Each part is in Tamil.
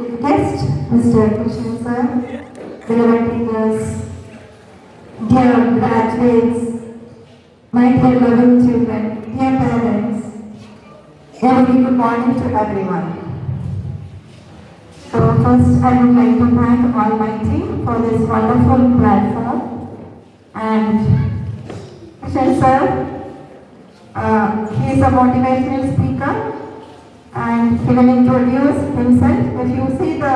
Guest, Mr. Krishnan sir, beloved teachers, dear graduates, my dear loving children, dear parents, a very good morning to everyone. So first I would like to thank Almighty for this wonderful platform, and Krishnan sir, he is a motivational speaker and he will introduce himself. If you see the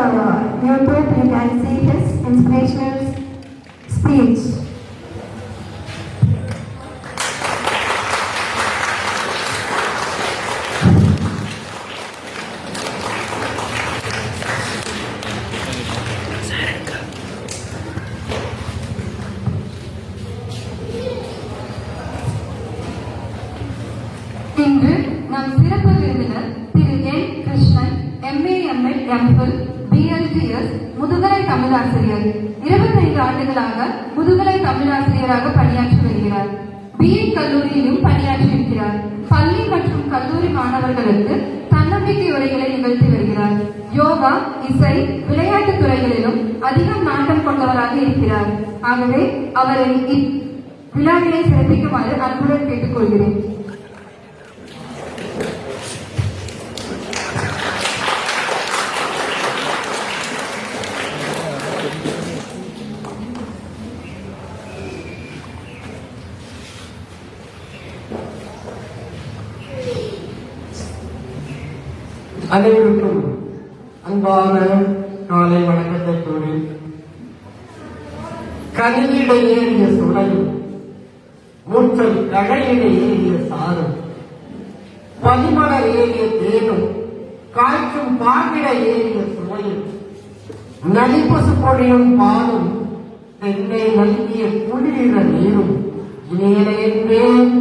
YouTube, you can see his inspirational speech. இன்று நம் சிறப்பு விருந்தினர் திரு என் Krishnan MA ML MPhil BLTS முதுகலை தமிழாசிரியர் 25 ஆண்டுகளாக முதுகலை தமிழாசிரியராக பணியாற்றி வருகிறார். BA கல்லூரியிலும் பணியாற்றியிருக்கிறார். பள்ளி மற்றும் கல்லூரி மாணவர்களுக்கு தன்னம்பிக்கை உரைகளை நிகழ்த்தி வருகிறார். யோகா, இசை, விளையாட்டுத் துறைகளிலும் அதிகம் நாட்டம் கொண்டவராக இருக்கிறார். ஆகவே அவரை இவ்விழாவினை சிறப்பிக்குமாறு அன்புடன் கேட்டுக்கொள்கிறேன். அனைவருக்கும் அன்பான காலை வணக்கத்தை கூறி, கனியிட ஏறிய சுளையும் மூற்றல் கழையிட ஏறிய சாரும் பதிமலர் ஏறிய தேனும் காய்ச்சும் பாம்பிட ஏறிய சுவையும் நலிபசு பொழியும் பாலும் தென்னை நல்கிய குளிர நீரும் இணையில என்பேன்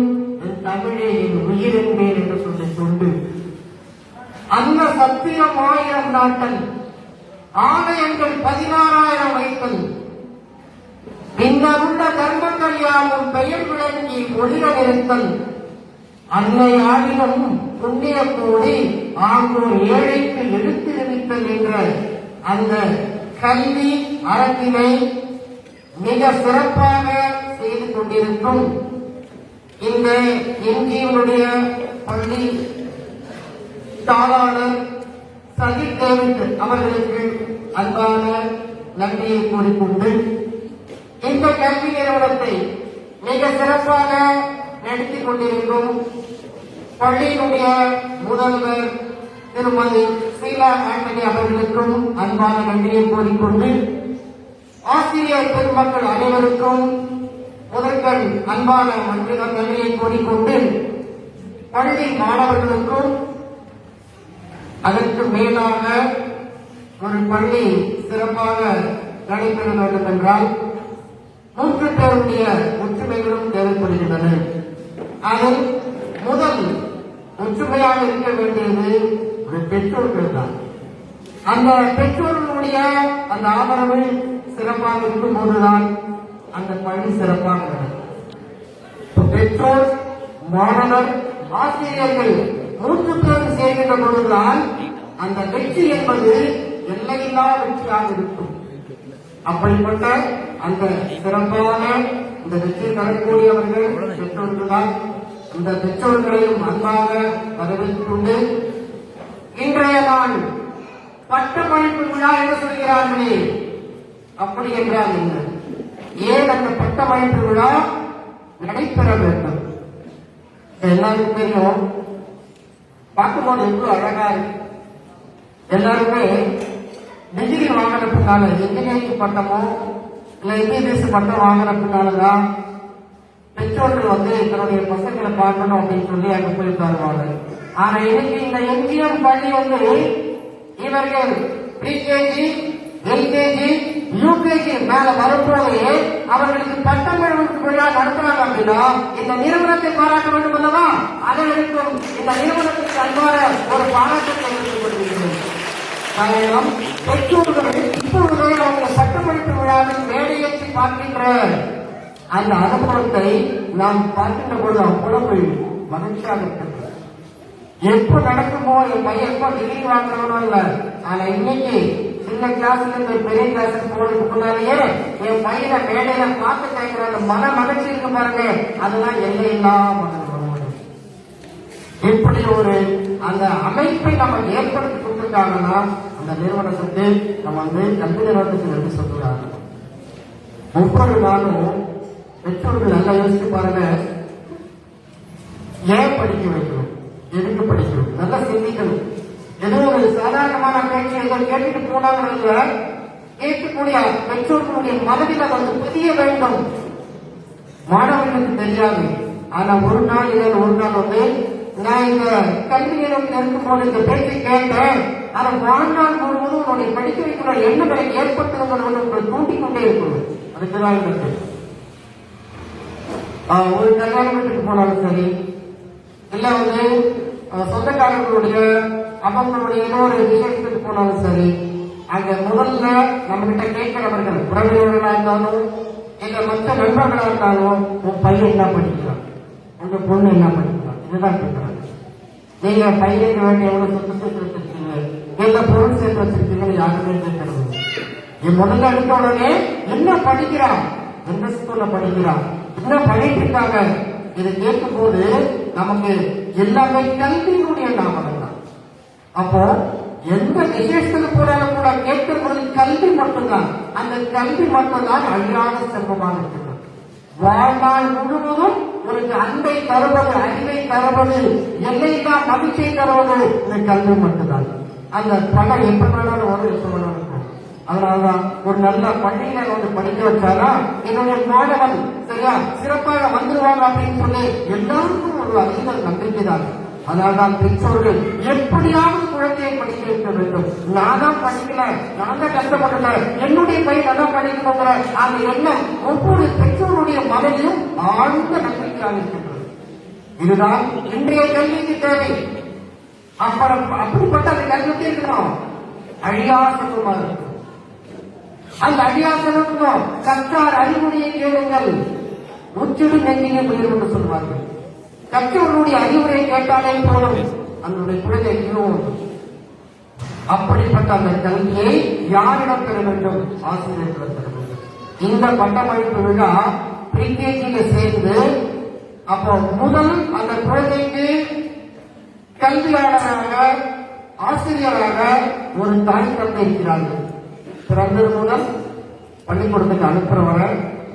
என் தமிழே என் உயிர் என்பேன் என்று சொல்லிக் கொண்டு அந்த சத்தியம் 1000 நாட்கள், ஆலயங்கள் 16000 வைத்தல், பின்னருள்ள தர்மங்கள் யாவும் பெயர் விளங்கி ஒளிர நிறுத்தல், அன்னை ஆடினம் புண்ணிய கூடி ஆங்கோர் ஏழைக்கு எடுத்து நிறுத்தல் என்ற அந்த கல்வி அரங்கினை மிக சிறப்பாக செய்து கொண்டிருக்கும் இந்த என்ஜியுடைய பள்ளி தாளாளர் சதீப் டேவிட் அவர்களுக்கு அன்பான நன்றியை கூறிக்கொண்டு, இந்த கல்வி நிறுவனத்தை மிக சிறப்பாக நடத்திக் கொண்டிருக்கும் பள்ளியினுடைய முதல்வர் திருமதி சீலா ஆண்டனி அவர்களுக்கும் அன்பான நன்றியை கூறிக்கொண்டு, ஆசிரியர் பெருமக்கள் அனைவருக்கும் முதற்கண் அன்பான நன்றியை கூறிக்கொண்டு, பள்ளி மாணவர்களுக்கும் அதற்கு மேலாக ஒரு பள்ளி சிறப்பாக நடைபெற வேண்டும் என்றால் 3 பேருடைய ஒற்றுமைகளும் தேவைப்படுகின்றன. அதில் முதல் ஒற்றுமையாக இருக்க வேண்டியது ஒரு பெற்றோர்கள் தான். அந்த பெற்றோர்களுடைய அந்த ஆதரவு சிறப்பாக இருக்கும் போதுதான் அந்த பள்ளி சிறப்பாக நடக்கும். பெற்றோர், மாணவர், ஆசிரியர்கள் 3 பேரும் சேர்கின்ற பொழுதுதான் அந்த வெற்றி என்பது எல்லையில்லா வெற்றியாக இருக்கும். அப்படிப்பட்ட அந்த சிறப்பான இந்த வெற்றி தரக்கூடியவர்கள் பெற்றோர்கள்தான். இந்த பெற்றோர்களையும் அன்பாக வரவேற்றுக் கொண்டு, இன்றைய நாள் பட்டமளிப்பு விழா என்று சொல்கிறார்களே, அப்படி என்றால் என்ன? ஏன் அந்த பட்டமளிப்பு விழா நடைபெற வேண்டும்? எல்லாருக்கும் தெரியும், பார்க்கும்போது எவ்வளவு அழகா இருக்கு. எல்லாருமே டிகிரி வாங்கின பின்னால, இன்ஜினியரிங் பட்டமோ இல்ல MBBS பட்டம் வாங்கின பின்னாலதான் பெற்றோர்கள் தன்னுடைய பசங்களை பார்க்கணும் அப்படின்னு சொல்லி அங்க போய் தருவாங்க. ஆனா இன்னைக்கு இந்த எம்ஜிஎம் பள்ளி இவர்கள் ப்ரீகேஜி, எல்கேஜி, யூகேஜி மேல வரும்போது அவர்களுக்கு பட்டமளிப்பு விழா நடத்துறாங்க அப்படின்னா இந்த நிறுவனத்தை பாராட்ட வேண்டும் அல்லவா? அதற்கும் இந்த நிறுவனத்துக்கு அன்பான ஒரு பாராட்டத்தை கொடுக்கிறது. காரணம், பெற்றோர்கள் இப்பொழுது அவங்க பட்டமளிப்பு விழாவில் மேடையேற்றி பார்க்கின்ற அந்த அனுபவத்தை நாம் பார்க்கின்ற பொழுது அவ்வளவு மகிழ்ச்சியாக இருக்கிறது. எப்போ நடக்குமோ என் பையன் எப்போ டிகிரி வாங்கணும்னு இல்ல. ஆனா இன்னைக்கு சின்ன கிளாஸ்ல இருந்து பெரிய கிளாஸுக்கு போறதுக்கு முன்னாலேயே என் பையனை மேடையில பார்த்து கேட்கிற அந்த மன மகிழ்ச்சி இருக்கு பாருங்க, அதெல்லாம் எல்லையில்லா மகிழ்ச்சி. இப்படி ஒரு அந்த அமைப்பை நம்ம ஏற்படுத்தி கொடுத்துருக்காங்கன்னா அந்த நிறுவனத்துக்கு நம்ம கல்வி நிறுவனத்துக்கு நன்றி சொல்லுறாங்க. ஒவ்வொரு நாளும் பெற்றோர்கள் நல்லா யோசிச்சு பாருங்க, ஏன் படிக்க வைக்கணும், எதுக்கு படிக்கணும், நல்லா சிந்திக்கணும். ஏதோ ஒரு சாதாரணமான பேச்சு ஏதோ கேட்டுட்டு போனாங்க, கேட்கக்கூடிய பெற்றோர்களுடைய மனதில் புதிய வேண்டும். மாணவர்களுக்கு தெரியாது. ஆனா ஒரு நாள் நான் இந்த கல்வி நிலையத்தில் இருக்கும்போது இந்த பேச்சை கேட்டேன். அதை வாழ்நாள் முழுவதும் உன்னுடைய படிக்க வைக்கிற எண்ணங்களை ஏற்படுத்துவது உங்களை தூண்டிக் கொண்டே இருக்கணும். அதுக்குதான் ஒரு கல்யாண வீட்டுக்கு போனாலும் சரி, இல்ல சொந்தக்காரர்களுடைய அவங்களுடைய ஏதோ ஒரு விசேஷத்துக்கு போனாலும் சரி, அங்க முதல்ல நம்ம கிட்ட கேட்கிறவர்கள் உறவினர்களா இருந்தாலும் இல்ல மற்ற நண்பர்களா இருந்தாலும் உன் பையன் என்ன படிக்கிறான், உங்க பொண்ணு என்ன படிக்கிறான், இதுதான் கேட்கிறாங்க. நீங்க பையனுக்கு வேண்டிய எவ்வளவு சொத்து சேர்த்து வச்சிருக்கீங்க, எல்லா பொருள் சேர்த்து வச்சிருக்கீங்கன்னு யாருமே கேட்கறது. என் முதல்ல எடுத்த உடனே என்ன படிக்கிறான், எந்த ஸ்கூல்ல படிக்கிறான், என்ன பண்ணிட்டு இருக்காங்க, இதை கேட்கும் போது நமக்கு எல்லாமே கல்வியினுடைய ஞாபகம் தான். அப்போ எந்த விசேஷத்துக்கு போனாலும் கூட கேட்கிறது கல்வி மட்டும்தான். அந்த கல்வி மட்டும்தான் அழியாத செல்வமாக இருக்கிறது. வாழ்நாள் முழுவதும் உனக்கு அன்பை தருவது, அறிவை தருவது, எல்லைக்கா மகிழ்ச்சியை தருவது இந்த கல்வி மட்டும்தான். அந்த பணம் எப்ப வேணாலும் வரும், எப்ப வேணாலும் இருக்கும். அதனாலதான் ஒரு நல்ல பள்ளியில படிக்க வச்சாலா என்னுடைய மாணவன் சரியா சிறப்பாக வந்துருவாங்க அப்படின்னு சொல்லி எல்லாருக்கும் ஒரு அதிக நம்பிக்கை தான். அதனால்தான் பெற்றோர்கள் எப்படியாவது குழந்தையை படிக்க வைக்க வேண்டும். நான் தான் படிக்கல, நான் தான் கஷ்டப்படல, என்னுடைய பையன் நல்லா படிக்க போகிற அந்த எண்ணம் ஒவ்வொரு பெற்றோருடைய மனதிலும் ஆழ்ந்த நம்பிக்கையாக இருக்கின்றது. இதுதான் இன்றைய கல்விக்கு தேவை. அப்படிப்பட்ட அந்த கல்விக்கு இருக்கணும், அழியாசமாக இருக்கும். அந்த அழியாசனம் கற்றார் அறிவுரையை கேளுங்கள், உச்சிடு நெஞ்சிலே உயர் என்று சொல்வார்கள். கற்றவர்களுடைய அறிவுரையை கேட்டாலே போதும் அதனுடைய குழந்தைக்கும். அப்படிப்பட்ட அந்த கல்வியை யாரிடம் பெற வேண்டும், ஆசிரியர்களிடம் பெற வேண்டும். இந்த பட்டமளிப்பு விழா பிரிகேஜியில சேர்ந்து அப்போ முதல் அந்த குழந்தைக்கு கல்வியாளராக ஆசிரியராக ஒரு தாய் தந்தை இருக்கிறார்கள். பிறந்தது முதல் பள்ளிக்கூடத்துக்கு அனுப்புறவர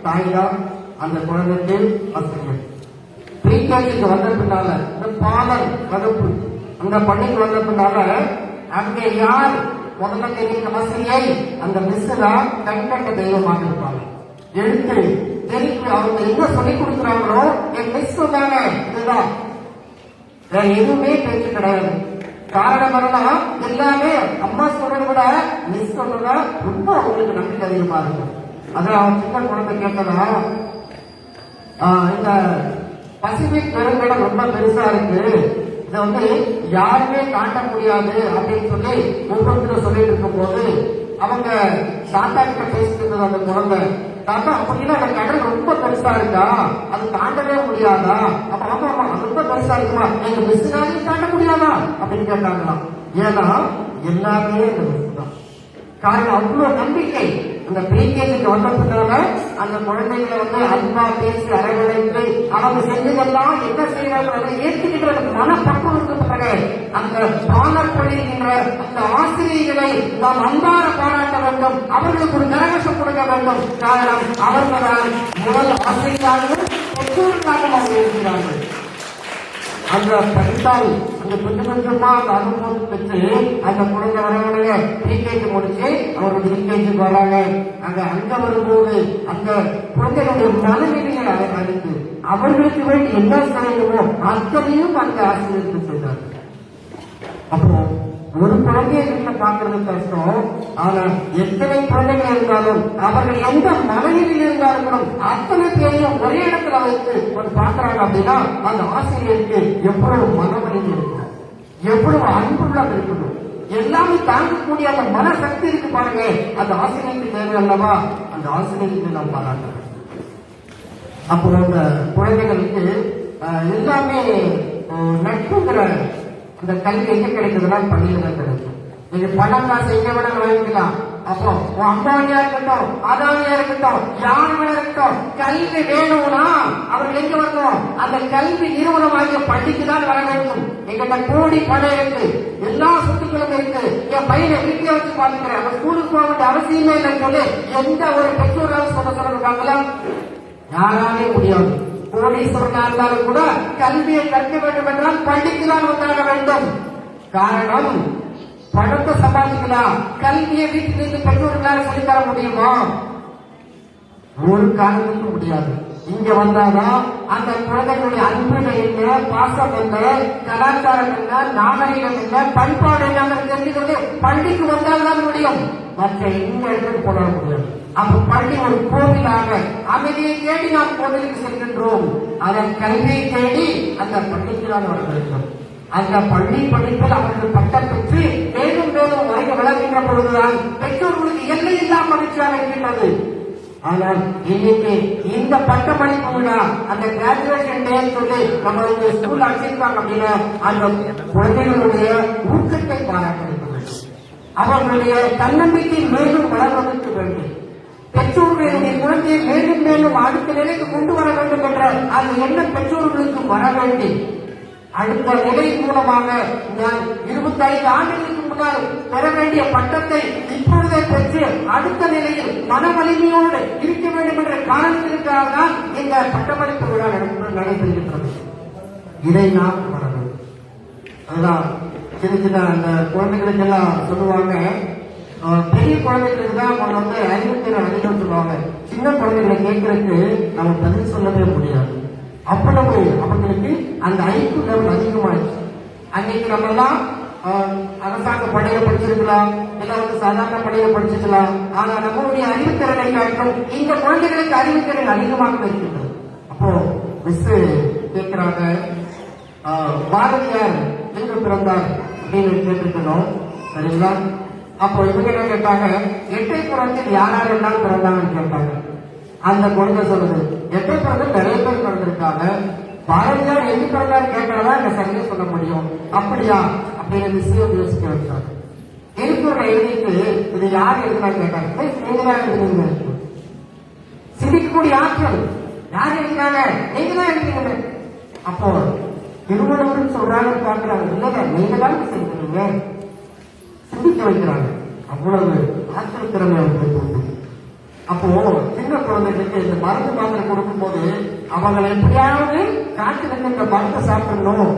தாய் தான் அந்த குழந்தைக்கு ஆசிரியர். பிரிகேஜிக்கு வந்த பின்னால இந்த பாலர் வகுப்பு அந்த பள்ளிக்கு வந்த பின்னால அங்கே யார் முதல்ல தெரிந்த ஆசிரியை அந்த மிஸ் தான் கண்கண்ட தெய்வமாக இருப்பாங்க. எழுத்து தெரிந்து அவங்க என்ன சொல்லிக் கொடுக்குறாங்களோ என் மிஸ் தானே, இதுதான் வேற எதுவுமே பேச்சு கிடையாது. காரணம் என்னன்னா எல்லாமே அம்மா சொல்றத விட மிஸ் சொல்றதா ரொம்ப அவங்களுக்கு நம்பிக்கை அதிகமா இருக்கும். அதான் அவன் சின்ன குழந்தை கேட்டதா, இந்த பசிபிக் பெருங்கடல் ரொம்ப பெருசா இருக்கு, இதை யாருமே காட்ட முடியாது அப்படின்னு சொல்லி ஒவ்வொருத்தரும் சொல்லிட்டு இருக்கும் போது அவங்க தாத்தா கிட்ட பேசிட்டு இருந்தது அந்த குழந்தை, தாத்தா அப்படின்னா அந்த கடல் ரொம்ப பெருசா இருக்கா, அது தாண்டவே முடியாதா? அப்ப ஆமா ஆமா ரொம்ப பெருசா இருக்குமா, எங்க மிஸ்னாலையும் தாண்ட முடியாதா அப்படின்னு கேட்டாங்களாம். ஏன்னா எல்லாமே அந்த மிஸ் தான் காரணம். அவ்வளவு நம்பிக்கை அந்த பிரிகேஜிக்கு வந்ததுனால அந்த குழந்தைகளை அன்பா பேசி அரவணைத்து அவங்க செஞ்சதெல்லாம் என்ன செய்யறாங்க ஏற்றுக்கிட்ட மனப்பக்குவம் இருக்கப்பட்டது. அந்த பாலர் பள்ளிகின்ற அந்த ஆசிரியர்களை நாம் அன்பார பாராட்ட வேண்டும், அவர்களுக்கு ஒரு கரகசம் கொடுக்க வேண்டும். காரணம் அவர்களால் முதல் ஆசிரியராகவும் பெற்றோருக்காக அவங்க இருக்கிறார்கள். அந்த படித்தால் அந்த கொஞ்சம் கொஞ்சமா அந்த அனுபவம் பெற்று அந்த குழந்தை வரவங்க பிரிகேஜி முடிச்சு அவர்கள் யூகேஜிக்கு வராங்க. அங்க வரும்போது அந்த குழந்தைகளுடைய மனநிலையை அறிந்து அவர்களுக்கு வேண்டி என்ன செய்யணுமோ அத்தனையும் அந்த ஆசிரியருக்கு செய்தார்கள். அப்போ ஒரு குழந்தைய வீட்டுல பாக்குறது கஷ்டம், ஆனா எத்தனை குழந்தைகள் இருந்தாலும் அவர்கள் எந்த மனநிலையில் இருந்தாலும் அத்தனை பேரையும் ஒரே இடத்துல வைத்து ஒரு பாக்குறாங்க அப்படின்னா அந்த ஆசிரியருக்கு எவ்வளவு மனவலிமை இருக்கணும், எவ்வளவு அன்புள்ளம் இருக்கணும், எல்லாமே தாங்கக்கூடிய அந்த மனசக்தி இருக்கு பாருங்க. அந்த ஆசிரியருக்கு தேவை அல்லவா, அந்த ஆசிரியருக்கு நாம் பாராட்டுறோம். அப்போ அந்த குழந்தைகளுக்கு எல்லாமே நட்புங்கிற இந்த கல்வி எங்க கிடைக்குதுன்னா பள்ளியில தான் கிடைக்கும். நீங்க பணம் காசு எங்க வேணாலும் வாங்கிக்கலாம். அப்போ அம்பானியா இருக்கட்டும், அதானியா இருக்கட்டும், யார் வேணா இருக்கட்டும், கல்வி வேணும்னா அவர்கள் எங்க வரணும்? அந்த கல்வி நிறுவனம் ஆகிய பள்ளிக்கு தான் வர வேண்டும். எங்கிட்ட கோடி பணம் இருக்கு, எல்லா சொத்துக்களும் இருக்கு, என் பையனை வீட்டில வச்சு பாத்துக்கிறேன், அவன் ஸ்கூலுக்கு போக வேண்டிய அவசியமே இல்லைன்னு சொல்லி எந்த ஒரு பெற்றோரால் சொல்றாங்களா? யாராலே முடியாது. கோடீஸ்வரனா இருந்தாலும் கூட கல்வியை கற்க வேண்டும் என்றால் பள்ளிக்கு தான் வந்தாக வேண்டும். காரணம், பணத்தை சம்பாதிக்கலாம், கல்வியை வீட்டிலிருந்து பெற்றோர்களால் சொல்லித்தர முடியுமா? ஒரு காரணத்துக்கு முடியாது. இங்க வந்தாதான் அந்த குழந்தைகளுடைய அன்புகள் என்ன, பாசம் என்ன, கலாச்சாரம் என்ன, நாகரிகம் என்ன, பண்பாடு என்ன தெரிஞ்சுக்கிறது பள்ளிக்கு வந்தால்தான் முடியும். மற்ற எந்த இடத்துக்கு போட முடியாது. அப்ப பள்ளி ஒரு கோவிலாக அமைதியை தேடி நாம் கோவிலுக்கு செல்கின்றோம். அதன் கல்வியை தேடி அந்த பள்ளிக்கு தான் வருகின்றோம். அந்த பள்ளி படிப்பில் அவர்கள் பட்டம் பெற்று மேலும் மேலும் வரைய விளங்குகின்ற பொழுதுதான் பெற்றோர்களுக்கு எல்லை இல்லாமல் மகிழ்ச்சியாக இருக்கின்றது. ஆனால் இன்னைக்கு இந்த பட்டமளிப்பு விழா, அந்த கிராஜுவேஷன் டே சொல்லி நம்மளுடைய ஸ்கூல் அழைச்சிருக்காங்க அப்படின்னா அந்த குழந்தைகளுடைய ஊக்கத்தை பாராட்ட வேண்டும். அவர்களுடைய தன்னம்பிக்கை மேலும் வளர்வதற்கு வேண்டும். பெற்றோர்களுடைய குழந்தையை மேலும் மேலும் அடுத்த நிலைக்கு கொண்டு வர வேண்டும் என்ற அந்த எண்ணம் பெற்றோர்களுக்கு வர வேண்டும். அடுத்த நிலை மூலமாக நான் 25 ஆண்டுகளுக்கு முன்னால் பெற வேண்டிய பட்டத்தை இப்பொழுதே பெற்று அடுத்த நிலையில் மன வலிமையோடு இருக்க வேண்டும் என்ற காரணத்திற்காக தான் இந்த பட்டமளிப்பு விழா நடைபெறுகின்றது. இதை நாம் வரணும். அதுதான் சின்ன சின்ன அந்த குழந்தைகளுக்கு எல்லாம் சொல்லுவாங்க, பெரிய குழந்தைகளுக்கு தான் வந்து அறிவுத்திறன் அதிகம் சொல்லுவாங்க. சின்ன குழந்தைகளை கேட்கறதுக்கு நம்ம பதில் சொல்லவே முடியாது. அவ்வளவு அவங்களுக்கு அந்த ஐக்கிய லெவல் அதிகமாயிடுச்சு. அன்னைக்கு நம்ம எல்லாம் அரசாங்க பள்ளியில படிச்சிருக்கலாம், இல்ல வந்து சாதாரண பள்ளியில படிச்சிருக்கலாம். ஆனா நம்மளுடைய அறிவுத்திறனை காட்டும் இந்த குழந்தைகளுக்கு அறிவுத்திறன் அதிகமாக இருக்கின்றது. அப்போ மிஸ் கேட்கிறாங்க, பாரதியார் எங்கு பிறந்தார் அப்படின்னு கேட்டிருக்கணும். சரிங்களா? அப்போ இவங்க என்ன கேட்டாங்க, எட்டை புறத்தில் யாரார் எல்லாம் பிறந்தாங்கன்னு கேட்டாங்க. அந்த குழந்தை சொல்லுது, எட்டை பிறந்த நிறைய பேர் பிறந்திருக்காங்க, பாரதியார் எங்க பிறந்தாரு கேட்டாதான் இந்த சரியா சொல்ல முடியும். அப்படியா அப்படின்னு விஷயம் யோசிக்க வச்சாங்க. இருக்கிற எழுதிட்டு இது யார் எழுதுனா கேட்டாங்க. நீங்க தான் எழுதுனீங்க. சிந்திக்கக்கூடிய ஆற்றல் யார் எழுதினாங்க? நீங்க தான் எழுதுனீங்க. அப்போ திருவள்ளுவர் சொல்றாங்க பாக்குறாங்க, இல்லைங்க நீங்க தான் சிந்திக்கிறீங்க. சிந்திக்க வைக்கிறாங்க. அவ்வளவு ஆற்றல் திறமை அவர்களுக்கு உண்டு. அப்போ சின்ன குழந்தைகளுக்கு இந்த மருந்து மாத்திரை கொடுக்கும் போது அவங்களை எப்படியாவது காய்ச்சலுக்கு இந்த மருந்தை சாப்பிடணும்,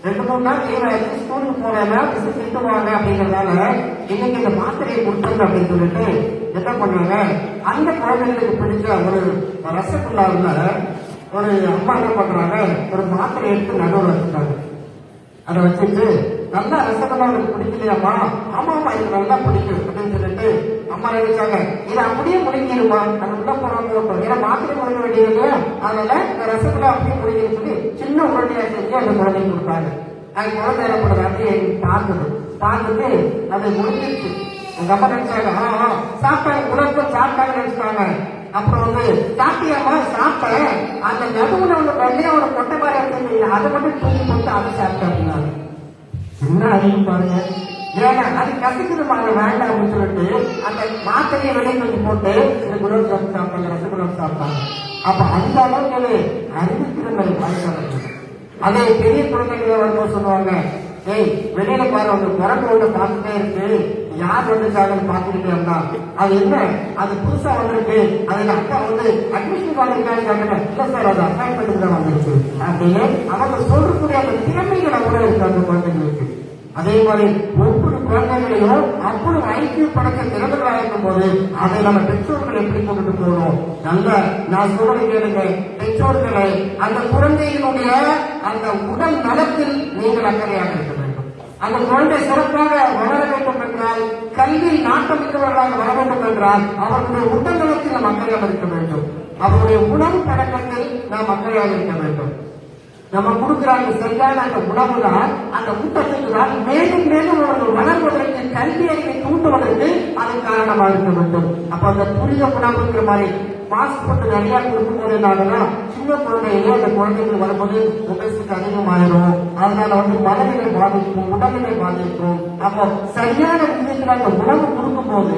2-3 நாள் லீவாயிடுச்சு, ஸ்கூலுக்கு போனா திட்டுவாங்க அப்படிங்கறதால இன்னைக்கு இந்த மாத்திரையை கொடுத்துருங்க அப்படின்னு சொல்லிட்டு என்ன பண்ணாங்க, அந்த குழந்தைகளுக்கு பிடிச்ச ஒரு ரசகுல்லாவுல ஒரு அம்மா என்ன பண்றாங்க, ஒரு மாத்திரை எடுத்து நடுவில் வச்சுட்டாங்க. அதை வச்சுட்டு நல்லா ரசகுல்லா எனக்கு பிடிக்கலையாமா? ஆமாமா இது நல்லா பிடிக்கும் அப்படின்னு சொல்லிட்டு அம்மா நினைச்சாங்க, இதை அப்படியே முடிக்கிடுமா, அது உள்ள போறாங்க, ஏன்னா மாத்திரை கொடுக்க வேண்டியது, அதனால இந்த ரசகுல்லா அப்படியே முடிக்கணும்னு சொல்லி சின்ன உருண்டையா செஞ்சு அந்த குழந்தைக்கு கொடுத்தாங்க. அது குழந்தை ஏற்படுறது அப்படியே பார்த்துட்டு அது முடிஞ்சிருச்சு. எங்க அம்மா நினைச்சாங்க, சாப்பிட்டாங்க, உலகம் சாப்பிட்டாங்க நினைச்சாங்க. அப்புறம் வந்து சாப்பிட்டியாமா? சாப்பிட்டேன், அந்த நடுவுல ஒண்ணு வெள்ளையா ஒரு கொட்டை மாதிரி எடுத்து அதை மட்டும் தூக்கி போட்டு அதை சாப்பிட்டேன் அப்படின்னாங்க. என்ன அறிவு பாருங்க. ஏன்னா அது கசக்குதுமா, வேண்டாம் அப்படின்னு சொல்லிட்டு அந்த மாத்திரையை வெளியே கொஞ்சம் போட்டு இந்த குலோப் ஜாமுன் சாப்பிட்டாங்க, ரசகுல்லாம் சாப்பிட்டாங்க. அப்ப அந்த அளவுக்கு அறிவுத்திறமை வாழ்க்கை. அதே பெரிய குழந்தைகளை வரும்போது சொல்லுவாங்க, ஏய் வெளியில பாரு, அவங்க குரங்கு ஒன்று பார்த்துட்டே இருக்கு, யார் வந்துருக்காங்கன்னு பார்த்துக்கிட்டே. அது என்ன, அது புதுசா வந்திருக்கு, அதுல அப்பா வந்து அட்மிஷன் வாங்கிருக்காங்க. இல்ல சார் அது அப்பாயின்மெண்ட் தான் வந்துருக்கு அப்படின்னு அவங்க சொல்லக்கூடிய அந்த திறமைகளை கூட இருக்கு அந்த குழந்தைங்களுக்கு. அதே மாதிரி ஒவ்வொரு குழந்தைகளையும் அவ்வளவு ஐக்கிய படைக்க திறமைகளாக இருக்கும் போது அதை நம்ம பெற்றோர்கள் எப்படி கொண்டுட்டு போகணும்? நல்ல நான் சொல்றது கேளுங்க, பெற்றோர்களை அந்த குழந்தையினுடைய அந்த உடல் நலத்தில் நீங்கள் அக்கறையாக இருக்க வேண்டும். அந்த குழந்தை சிறப்பாக வளர வேண்டும் என்றால், கல்வி நாட்டமிக்கவர்களாக வர வேண்டும் என்றால் அவர்களுடைய உடல் நலத்தில் நாம் அக்கறையாக இருக்க வேண்டும். அவருடைய உணவு பழக்கத்தில் நாம் அக்கறையாக இருக்க வேண்டும். நம்ம கொடுக்கிறாங்க சரியான அந்த உணவு தான், அந்த ஊட்டத்துக்கு தான் மேலும் மேலும் அவர்கள் வளர்வதற்கு, கல்வி அறிவை தூண்டுவதற்கு அது காரணமாக இருக்க வேண்டும். அப்ப அந்த புனித உணவுங்கிற மாதிரி மாஸ்க் போட்டு நிறைய கொடுக்கும்போது என்னாகனா சின்ன குழந்தைகளே அந்த குழந்தைகள் வரும்போது உபேசிக்கு அதிகமாயிரும். அதனால மனநிலை பாதிக்கும், உடல்நிலை பாதிக்கும். அப்போ சரியான விதத்தில் அந்த உணவு கொடுக்கும் போது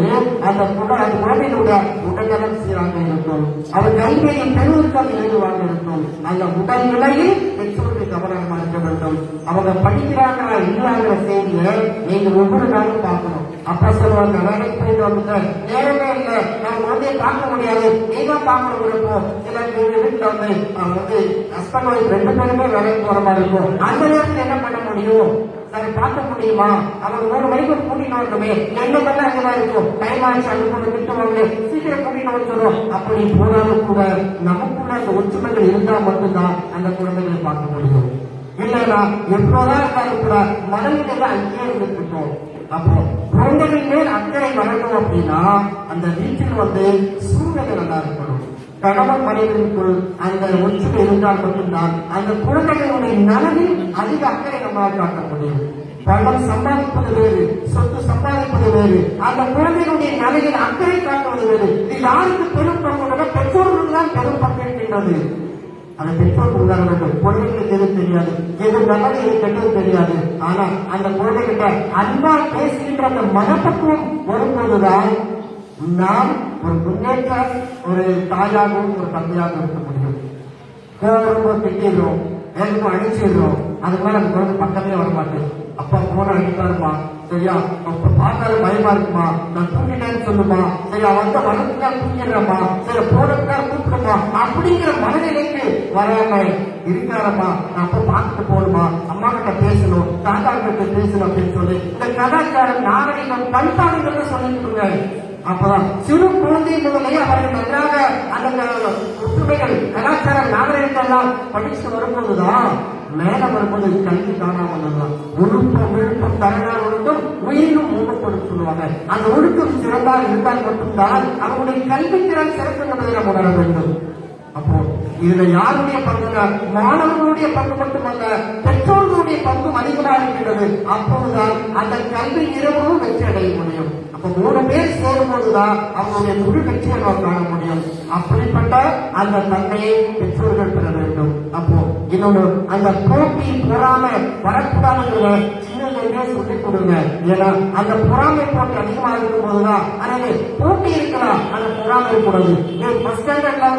அந்த குழந்தைகளுடைய உடல்நலம் சீராக இருக்கும். அவர் கல்வியை பெறுவதற்காக எழுதுவாங்க இருக்கும். அந்த உடல்நிலையில் பெற்றோர்கள் கவனமாக இருக்க வேண்டும். அவங்க படிக்கிறாங்களா இல்லைங்கிற செய்தியை நீங்க ஒவ்வொரு நாளும் பார்க்கணும். அப்பா சொல்லுவாங்க, வேலைக்கு போயிட்டு வந்துட்டு நேரமே இல்லை, நம்ம குழந்தைய பார்க்க முடியாது, நீங்க பார்க்கணும் இருக்கும். சில வீட்டுல ஹஸ்பண்ட் ஒய்ஃப் 2 பேருமே வேலைக்கு போற மாதிரி இருக்கும். அந்த நேரத்தில் என்ன பண்ண முடியும்? சரி, பார்க்க முடியுமா? அவங்க 3 மணிக்கு கூட்டிட்டு வரணுமே, என்ன பண்ண அங்கதான் இருக்கும். டைம் ஆச்சு, அங்க கொண்டு விட்டுவாங்க, சீக்கிரம் கூட்டிட்டு வந்துடும். அப்படி போனாலும் கூட நமக்குள்ள அந்த ஒற்றுமைகள் இருந்தா மட்டும்தான் அந்த குழந்தைகளை பார்க்க முடியும். இல்லைன்னா எப்போதான் இருந்தாலும் கூட மனநிலை அங்கேயே இருந்துட்டோம். அப்போ குழந்தைகள் மேல் அக்கறை வரணும் அப்படின்னா அந்த வீட்டில் சூழ்நிலை நல்லா இருக்கணும். கணவன் மனைவிக்குள் அந்த ஒற்றுமை இருந்தால் மட்டும்தான் அந்த குழந்தைகளுடைய நலனில் அதிக அக்கறை நம்மளால் காட்ட முடியும். பணம் சம்பாதிப்பது வேறு, சொத்து சம்பாதிப்பது வேறு, அந்த குழந்தைகளுடைய நலனில் அக்கறை காட்டுவது வேறு. இது யாருக்கு பெரும் பங்கு? பெற்றோர்கள் தான் பெரும் பங்கு இருக்கின்றது. அந்த பெற்றோர் உதாரணங்கள் குழந்தைகளுக்கு எது தெரியாது, எது நல்லது எது கெட்டது தெரியாது. ஆனா அந்த குழந்தைகிட்ட அன்பா பேசுகின்ற அந்த மனப்பக்குவம் வரும்போதுதான் நாம் ஒரு முன்னேற்ற ஒரு தாயாகவும் ஒரு தந்தையாகவும் இருக்க முடியும். கோபம் திட்டிடுறோம், வேகமா அடிச்சிடுறோம், அதுக்கு மேல அந்த குழந்தை பக்கமே வரமாட்டேன். அப்பா போன அடிப்பாருமா, சரியா? அப்ப பார்த்தாலும் பயமா இருக்குமா, நான் தூங்கிட்டேன்னு சொல்லுமா, சரி அவன் வளர்த்துக்கா தூங்கிடுறமா, சரி போனதுக்கா கூப்பிடுமா, அப்படிங்கிற மனநிலைக்கு வராம இருக்காரம்மா. நான் அப்ப பார்த்துட்டு போகணுமா, அம்மா கிட்ட பேசணும், தாத்தா கிட்ட பேசணும் அப்படின்னு சொல்லி இந்த கலாச்சாரம் நாகரிகம் பண்பாடுகள் சொல்லிட்டு அப்பதான் சிறு குழந்தை முதலே அவர்கள் நன்றாக அந்த ஒற்றுமைகள் கலாச்சார நாகரிகத்தெல்லாம் படிச்சு வரும்போதுதான் மேல வரும்போது கல்வி காணாமல் ஒழுக்கம் விழுப்பம் தரणार ஒழுக்கம் உயிரும் ஊக்கப்படும் சொல்லுவாங்க. அந்த ஒழுக்கம் சிறந்தால் இருந்தால் மட்டும்தான் அவங்களுடைய கல்வி திறன் சிறப்பு என்பதை நாம் உணர வேண்டும். அப்போ இதுல யாருடைய பங்குனா மாணவர்களுடைய பங்கு மட்டுமல்ல, பெற்றோர்களுடைய பங்கும் அதிகமாக இருக்கிறது. அப்போதுதான் அந்த கல்வி இரவும் வெற்றி அடைய முடியும். அப்ப 3 பேர் சேரும்போதுதான் அவங்களுடைய முழு வெற்றியை நாம் காண முடியும். அப்படிப்பட்ட அந்த தன்மையை பெற்றோர்கள் பெற வேண்டும். அப்போ இன்னொன்று, அந்த போட்டி பொறாமை வரக்கூடாதுங்கிற சின்னதுலேயே சொல்லிக் கொடுங்க. ஏன்னா அந்த பொறாமை போட்டி அதிகமாக இருக்கும் போதுதான் அதாவது போட்டி இருக்கலாம், அந்த பொறாமை இருக்கக்கூடாது. ஃபர்ஸ்ட் ஸ்டாண்டர்ட்ல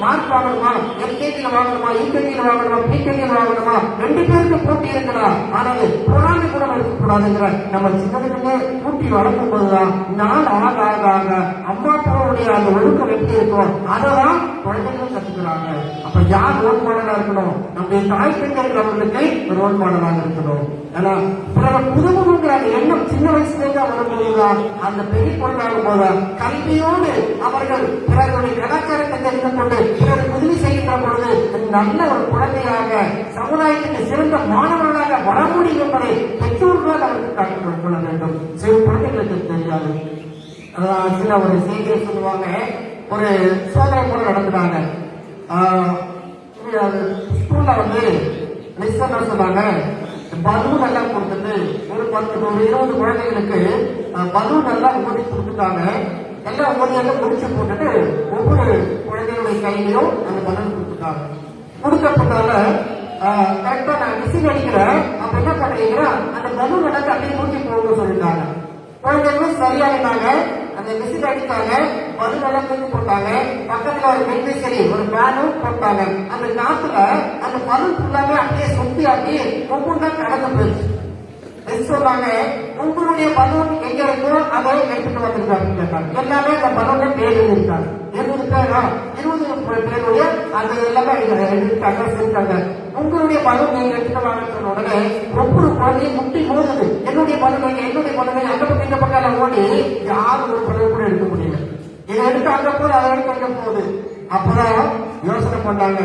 மார்க் வாங்கணுமா, எல்கேஜில வாங்கணுமா, யூகேஜில வாங்கணுமா, பிகேஜில வாங்கணுமா, 2 பேருக்கு போட்டி இருக்கலாம். ஆனால் பொறாமை கூட இருக்கக்கூடாதுங்கிற நம்ம சின்னதுக்குமே போட்டி வளர்க்கும் போதுதான் நாள் ஆக ஆக ஆக அம்மா அப்பாவுடைய அந்த ஒழுக்கம் எப்படி இருக்கும் அதெல்லாம் குழந்தைகளும் கற்றுக்கிறாங்க. அப்ப யார் ரோல் மாடலா இருக்கணும்? நம்முடைய தாய் பெண்கள் அவர்களுக்கு ரோல் மாடலாக இருக்கணும். ஏன்னா புதுமுகங்கிற அந்த எண்ணம் சின்ன வயசுலேயே வரும்போதுதான் அந்த பெரிய குழந்தையாகும் போது கல்வியோடு அவர்கள் பிறருடைய கலாச்சாரத்தை தெரிந்து கொண்டு பிறருக்கு உதவி செய்கின்ற பொழுது நல்ல ஒரு குழந்தையாக சமுதாயத்துக்கு சிறந்த மாணவர்களாக வர முடியும் என்பதை பெற்றோர்களால் அவருக்கு கற்றுக் கொள்ள வேண்டும். சில குழந்தைகளுக்கு தெரியாது. அதான் சில ஒரு செய்தியை சொல்லுவாங்க, ஒரு சோதனை போல நடத்துறாங்க. ஸ்கூல்ல மிஸ் என்ன சொன்னாங்க, பலூன் எல்லாம் கொடுத்துட்டு ஒரு 20 குழந்தைகளுக்கு பலூன் எல்லாம் ஓடி கொடுத்துட்டாங்க. எல்லாம் ஓடியெல்லாம் முடிச்சு போட்டுட்டு ஒவ்வொரு குழந்தைகளுடைய கையிலையும் அந்த பலூன் கொடுத்துட்டாங்க. கொடுக்கப்பட்டால கரெக்டா நான் விசில் அடிக்கிறேன், அப்ப என்ன பண்றீங்கன்னா அந்த பலூன் எல்லாம் அப்படியே தூக்கி போகணும்னு சொல்லிட்டாங்க. குழந்தைகளும் சரியாயிட்டாங்க, அந்த விசில் அடித்தாங்க, பலூன் எல்லாம் தூக்கி போட்டாங்க. பக்கத்துல ஒரு மின்விசிறி ஒரு பேனும் போட்டாங்க. அந்த காத்துல அந்த பலூன் ஃபுல்லாமே அப்படியே சுத்தி அப்படியே ஒவ்வொன்றா கடந்து போயிடுச்சு. சொன்னாங்க, உங்களுடைய பலூன் எங்க இருக்கோ அதை எடுத்துட்டு வந்திருக்காங்க கேட்டாங்க. எல்லாமே அந்த பலூனை பேர் எழுதிருக்காங்க. 20 பேரா 20 பேருடைய அந்த எல்லாமே எழுதிருக்காங்க. உங்களுடைய பலூன் நீங்க எடுத்துட்டு வாங்கன்னு சொன்ன உடனே ஒவ்வொரு குழந்தையும் முட்டி மோதுது. என்னுடைய பலூன் என்னுடைய பலூன் அந்த பக்கம் இந்த பக்கம் ஓடி யாரும் ஒரு பலூன் கூட எடுக்க முடியல. இதை எடுத்து அங்க போது அதை எடுத்து அங்க போகுது. அப்பதான் யோசனை பண்ணாங்க,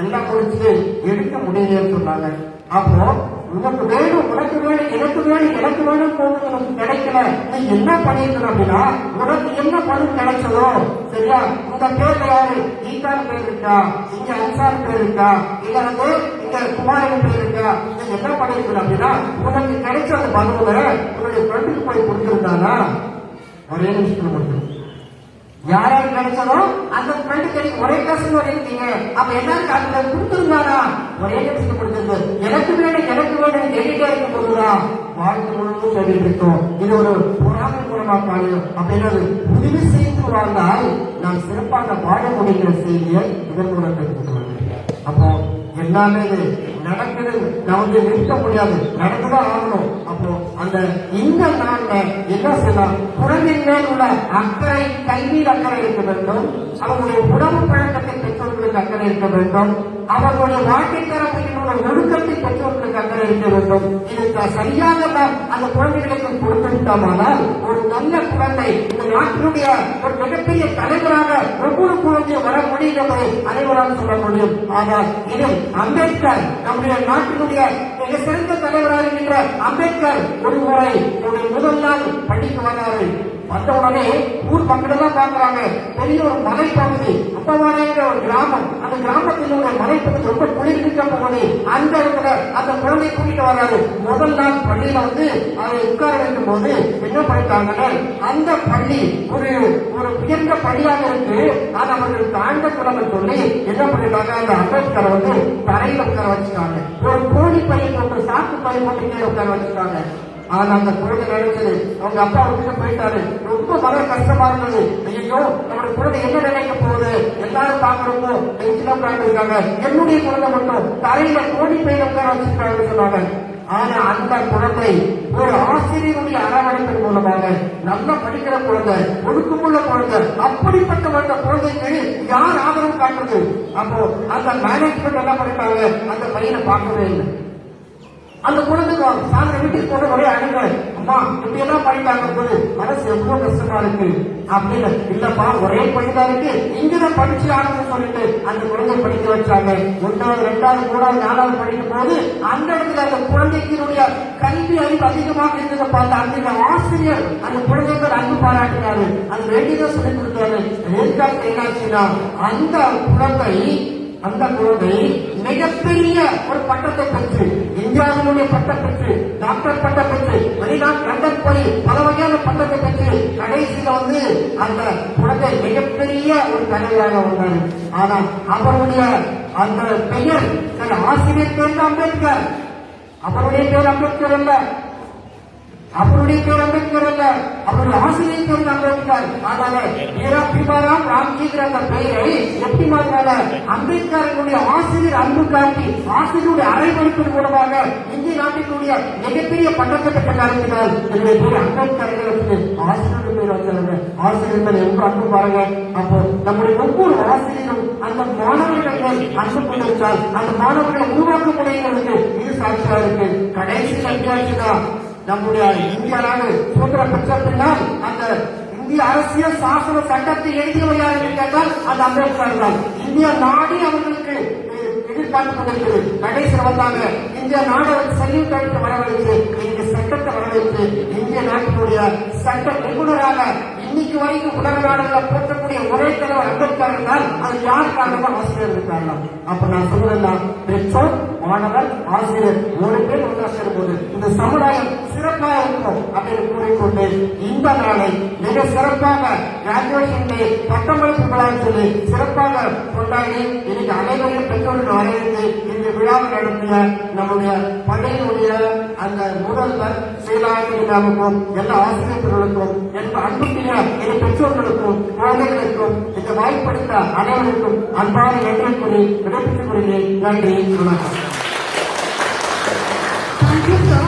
எல்லாம் முடிச்சுட்டு எடுக்க முடியலன்னு சொன்னாங்க. அப்போ உனக்கு வேணும் உனக்கு வேணும் எனக்கு வேணும் எனக்கு வேணும் போது உனக்கு கிடைக்கல, நீ என்ன பண்ணிருக்கணும் அப்படின்னா உனக்கு என்ன பலன் கிடைச்சதோ சரியா, உங்க பேர்ல யாரு ஈசான் பேர் இருக்கா, இங்க அன்சார் பேர் இருக்கா, இல்ல இங்க குமாரன் பேர் இருக்கா, நீ என்ன பண்ணிருக்கணும் அப்படின்னா உனக்கு கிடைச்ச அந்த பலனை உன்னுடைய ஃப்ரெண்டுக்கு போய் கொடுத்துருந்தானா ஒரே நிமிஷத்துல மட்டும் யாராவது கிடைச்சதோ அந்த ஃப்ரெண்டு கிடைக்கும். ஒரே கிளாஸ்ல இருக்கீங்க, அப்ப எல்லாருக்கும் அதுல கொடுத்துருந்தாரா? ஒரே கிளாஸ்ல கொடுத்துருக்கு. எனக்கு வேணும் கேட்டுட்டே இருக்கும் போதுதான் வாழ்க்கை முழுவதும் சொல்லிட்டு இருக்கோம். இது ஒரு பொறாமை மூலமா காணும். அப்படின்னு உதவி செய்து வாழ்ந்தால் நாம் சிறப்பாக வாழ முடிகிற செய்தியை இதன் மூலம் தெரிஞ்சுக்கணும். அப்போ எல்லாமே இது நடக்குது, நான் நிறுத்த முடியாது, நடந்துதான் ஆகணும். அப்போ அந்த இந்த நாள்ல என்ன செய்யலாம்? குழந்தையின் மேல் உள்ள அக்கறை, கல்வியில் அக்கறை இருக்க வேண்டும். அவர்களுடைய உணவு பழக்கத்தை பெற்றோர்களுக்கு அக்கறை இருக்க வேண்டும். அவர்களுடைய வாழ்க்கை தரப்பில் உள்ள ஒழுக்கத்தை பெற்றோர்களுக்கு அக்கறை இருக்க வேண்டும். இது சரியாக அந்த குழந்தைகளுக்கு கொடுத்துவிட்டோமானால் ஒரு நல்ல குழந்தை இந்த நாட்டினுடைய ஒரு மிகப்பெரிய தலைவராக ஒவ்வொரு குழந்தையும் வர முடியும் என்பதை அனைவரால் சொல்ல முடியும். ஆனால் இதில் அம்பேத்கர் நம்முடைய நாட்டினுடைய மிக சிறந்த தலைவராக இருக்கின்ற அம்பேத்கர் ஒரு முறை முதல் நாள் பள்ளிக்கு வந்தாரு. வந்த உடனே ஊர் மக்கள் எல்லாம் பாக்குறாங்க, பெரிய ஒரு மலைப்பகுதி, அப்பவானைங்கிற ஒரு கிராமம். அந்த கிராமத்தில் உள்ள மலைப்பகுதி ரொம்ப குளிர்மிக்க பகுதி. அந்த இடத்துல அந்த குழந்தை கூட்டிட்டு வர்றாரு. முதல் நாள் பள்ளியில அதை உட்கார வைக்கும் போது என்ன பண்ணிட்டாங்கன்னா, அந்த பள்ளி ஒரு உயர்ந்த பள்ளியாக இருக்கு. ஆனா அவர்களுக்கு ஆழ்ந்த குழந்தை சொல்லி என்ன பண்ணிட்டாங்க, அந்த அம்பேத்கரை தரையில உட்கார வச்சுட்டாங்க. ஒரு கோழி பைய போட்டு, சாக்கு பைய போட்டு கீழே உட்கார வச்சுட்டாங்க. ஆனா அந்த குழந்தை நினைச்சது, அவங்க அப்பா விட்டுட்டு போயிட்டாரு. ரொம்ப மன கஷ்டமா இருந்தது. ஐயோ, நம்மளுடைய குழந்தை என்ன நினைக்க போகுது? எல்லாரும் பாக்குறப்போ டென்ஷனா உட்கார்ந்து இருக்காங்க. என்னுடைய குழந்தை மட்டும் தரையில கோழி பையில உட்கார வச்சுட்டாங்கன்னு சொன்னாங்க. ஆனா அந்த குழந்தை ஒரு ஆசிரியருடைய அரவணைப்பின் மூலமாக நல்ல படிக்கிற குழந்தை, ஒழுக்கமுள்ள குழந்தை, அப்படிப்பட்ட வந்த குழந்தைக்கு யார் ஆதரவு காட்டுறது? அப்போ அந்த மேனேஜ்மெண்ட் என்ன பண்ணிட்டாங்க, அந்த பையனை பார்க்கவே இல்லை. அந்த குழந்தைக்கு சாயந்தரம் வீட்டுக்கு போன ஒரே அழுங்க, அம்மா இப்படி எல்லாம் பண்ணிட்டாங்க போது மனசு எவ்வளவு கஷ்டமா இருக்கு அப்படின்னு. இல்லப்பா, ஒரே பையனா இருக்கு, இங்கதான் படிச்சு ஆகணும்னு சொல்லிட்டு அந்த குழந்தை படிக்க வச்சாங்க. 1வது 2வது 3வது 4வது படிக்கும் போது அந்த இடத்துல அந்த குழந்தைக்கினுடைய கல்வி அறிவு அதிகமாக இருந்ததை பார்த்து அந்த ஆசிரியர் அந்த குழந்தைகள் அன்பு பாராட்டினாரு. அது வேண்டியதான் சொல்லிக் கொடுத்தாரு. எதிர்காலத்தில் என்னாச்சுன்னா அந்த குழந்தை மிகப்பெரிய ஒரு பட்டத்தை பெற்று, இந்தியாவினுடைய பட்டம் பெற்று, டாக்டர் பட்டம் பெற்று, வெளிநாட்டு லண்டன் போய் பல வகையான பட்டத்தை பெற்று கடைசியில அந்த குழந்தை மிகப்பெரிய ஒரு தலைவராக வந்தார். ஆனால் அவருடைய அந்த பெயர் ஆசிரியர் பேர் அம்பேத்கர். அவருடைய பேர் அம்பேத்கர் அல்ல, அவருடைய பேர் அம்பேத்கர் அல்ல, அவருடைய ஆசிரியர் பேர் அம்பேத்கர். அதனால பீமாராம் ராம்ஜிங்கிற அந்த பெயரை எப்படி மாறினால அம்பேத்கருடைய ஆசிரியர் அன்பு காட்டி ஆசிரியருடைய அரைவழிப்பின் மூலமாக இந்திய நாட்டினுடைய மிகப்பெரிய பட்டத்தை பெற்ற காரணத்தினால் என்னுடைய பேர் அம்பேத்கர். ஆசிரியருடைய பேர் வச்சாங்க. ஆசிரியர்கள் எவ்வளவு அன்பு பாருங்க. அப்போ நம்முடைய ஒவ்வொரு ஆசிரியரும் அந்த மாணவர்கள் அன்பு கொண்டிருந்தால் அந்த மாணவர்களை உருவாக்க முடியுங்கிறதுக்கு இது சாட்சியா இருக்கு. கடைசி சந்தியாச்சுதான் நம்முடைய இந்திய நாடு சுதந்திர பெற்ற பின்னால் அந்த இந்திய அரசியல் சாசன சட்டத்தை எழுதியவர் யார் என்று கேட்டால் அது அம்பேத்கர் தான். இந்திய நாடு அவர்களுக்கு எதிர்பார்த்து கொண்டிருக்கிறது. கடைசியில் வந்தாங்க, இந்திய நாடு சல்யூட் அடித்து வரவழைத்து இந்த சட்டத்தை வரவழைத்து இந்திய நாட்டினுடைய சட்ட நிபுணராக இன்னைக்கு வரைக்கும் உலக நாடுகளை போற்றக்கூடிய ஒரே தலைவர் அம்பேத்கர் இருந்தால் அது யார் காரணமா? ஆசிரியர் இருக்காங்க. அப்ப நான் சொல்றேன், பெற்றோர், மாணவர், ஆசிரியர் 3 பேர் ஒன்றா சேரும்போது இந்த சமுதாயம் சிறப்பாக இருக்கும் அப்படின்னு கூறிக்கொண்டு இந்த நாளை மிக சிறப்பாக கிராஜுவேஷன் டே பட்டமளிப்பு விழான்னு சொல்லி சிறப்பாக கொண்டாடி இன்னைக்கு அனைவரையும் பெற்றோர்கள் வரவேற்று இந்த விழாவை நடத்திய நம்முடைய பள்ளியினுடைய அந்த முதல்வர் செயலாளர்களுக்கும் எல்லா ஆசிரியர்களுக்கும் என்ற அன்புக்குரிய என் பெற்றோர்களுக்கும் குழந்தைகளுக்கும் இந்த வாய்ப்பளித்த அனைவருக்கும் அன்பான நன்றி கூறி விடைபெற்றுக் கொள்கிறேன். நன்றி, வணக்கம். Thank you so